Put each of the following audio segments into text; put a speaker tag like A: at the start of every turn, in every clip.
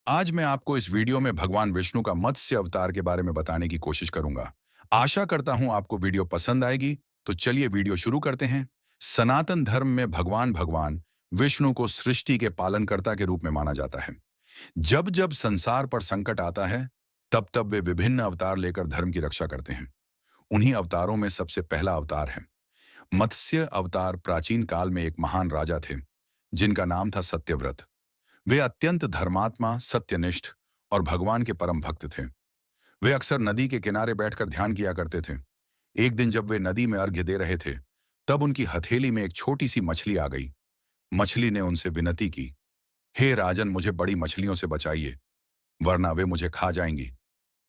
A: आज मैं आपको इस वीडियो में भगवान विष्णु का मत्स्य अवतार के बारे में बताने की कोशिश करूंगा। आशा करता हूं आपको वीडियो पसंद आएगी। तो चलिए वीडियो शुरू करते हैं। सनातन धर्म में भगवान भगवान विष्णु को सृष्टि के पालनकर्ता के रूप में माना जाता है। जब जब संसार पर संकट आता है, तब तब वे विभिन्न अवतार लेकर धर्म की रक्षा करते हैं। उन्हीं अवतारों में सबसे पहला अवतार है मत्स्य अवतार। प्राचीन काल में एक महान राजा थे जिनका नाम था सत्यव्रत। वे अत्यंत धर्मात्मा, सत्यनिष्ठ और भगवान के परम भक्त थे। वे अक्सर नदी के किनारे बैठकर ध्यान किया करते थे। एक दिन जब वे नदी में अर्घ्य दे रहे थे, तब उनकी हथेली में एक छोटी सी मछली आ गई। मछली ने उनसे विनती की, हे राजन, मुझे बड़ी मछलियों से बचाइए, वरना वे मुझे खा जाएंगी।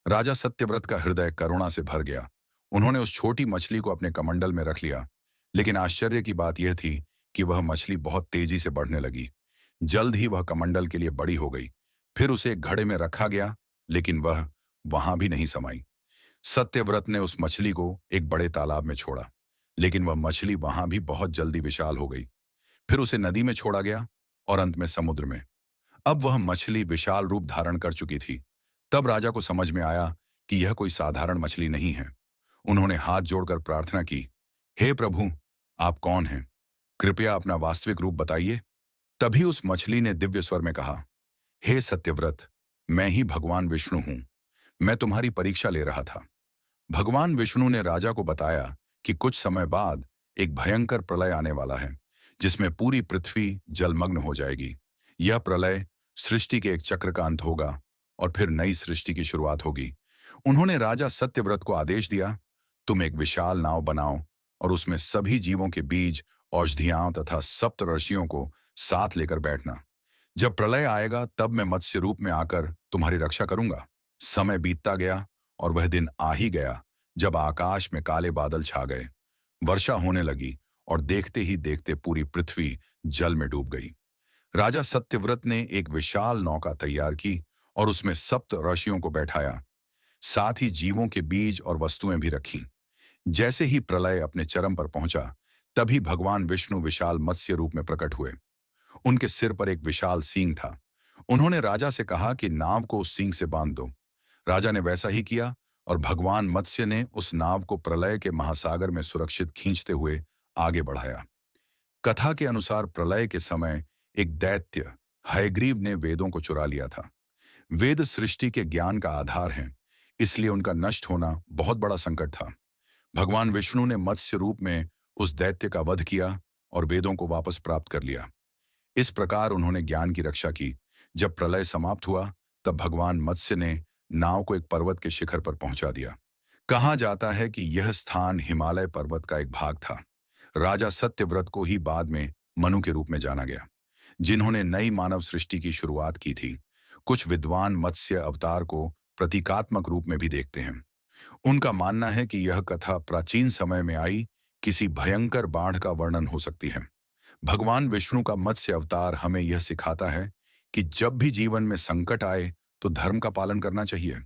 A: राजा सत्यव्रत का हृदय करुणा से भर गया। उन्होंने उस छोटी मछली को अपने कमंडल में रख लिया। लेकिन आश्चर्य की बात यह थी कि वह मछली बहुत तेजी से बढ़ने लगी। जल्द ही वह कमंडल के लिए बड़ी हो गई। फिर उसे एक घड़े में रखा गया, लेकिन वह वहां भी नहीं समाई। सत्यव्रत ने उस मछली को एक बड़े तालाब में छोड़ा, लेकिन वह मछली वहां भी बहुत जल्दी विशाल हो गई। फिर उसे नदी में छोड़ा गया और अंत में समुद्र में। अब वह मछली विशाल रूप धारण कर चुकी थी। तब राजा को समझ में आया कि यह कोई साधारण मछली नहीं है। उन्होंने हाथ जोड़कर प्रार्थना की, हे प्रभु, आप कौन हैं? कृपया अपना वास्तविक रूप बताइए। तभी उस मछली ने दिव्य स्वर में कहा, हे सत्यव्रत, मैं ही भगवान विष्णु हूं। मैं तुम्हारी परीक्षा ले रहा था। भगवान विष्णु ने राजा को बताया कि कुछ समय बाद एक भयंकर प्रलय आने वाला है, जिसमें पूरी पृथ्वी जलमग्न हो जाएगी। यह प्रलय सृष्टि के एक चक्र का अंत होगा और फिर नई सृष्टि की शुरुआत होगी। उन्होंने राजा सत्यव्रत को आदेश दिया, तुम एक विशाल नाव बनाओ और उसमें सभी जीवों के बीज, औषधियां तथा सप्त ऋषियों को साथ लेकर बैठना। जब प्रलय आएगा तब मैं मत्स्य रूप में आकर तुम्हारी रक्षा करूंगा। समय बीतता गया और वह दिन आ ही गया जब आकाश में काले बादल छा गए। वर्षा होने लगी और देखते ही देखते पूरी पृथ्वी जल में डूब गई। राजा सत्यव्रत ने एक विशाल नौका तैयार की और उसमें सप्त ऋषियों को बैठाया। साथ ही जीवों के बीज और वस्तुएं भी रखी। जैसे ही प्रलय अपने चरम पर पहुंचा, तभी भगवान विष्णु विशाल मत्स्य रूप में प्रकट हुए। उनके सिर पर एक विशाल सींग था। उन्होंने राजा से कहा कि नाव को उस सींग से बांध दो। राजा ने वैसा ही किया और भगवान मत्स्य ने उस नाव को प्रलय के महासागर में सुरक्षित खींचते हुए आगे बढ़ाया। कथा के अनुसार प्रलय के समय एक दैत्य हयग्रीव ने वेदों को चुरा लिया था। वेद सृष्टि के ज्ञान का आधार हैं, इसलिए उनका नष्ट होना बहुत बड़ा संकट था। भगवान विष्णु ने मत्स्य रूप में उस दैत्य का वध किया और वेदों को वापस प्राप्त कर लिया। इस प्रकार उन्होंने ज्ञान की रक्षा की। जब प्रलय समाप्त हुआ, तब भगवान मत्स्य ने नाव को एक पर्वत के शिखर पर पहुंचा दिया। कहा जाता है कि यह स्थान हिमालय पर्वत का एक भाग था। राजा सत्यव्रत को ही बाद में मनु के रूप में जाना गया, जिन्होंने नई मानव सृष्टि की शुरुआत की थी। कुछ विद्वान मत्स्य अवतार को प्रतीकात्मक रूप में भी देखते हैं। उनका मानना है कि यह कथा प्राचीन समय में आई किसी भयंकर बाढ़ का वर्णन हो सकती है। भगवान विष्णु का मत्स्य अवतार हमें यह सिखाता है कि जब भी जीवन में संकट आए तो धर्म का पालन करना चाहिए।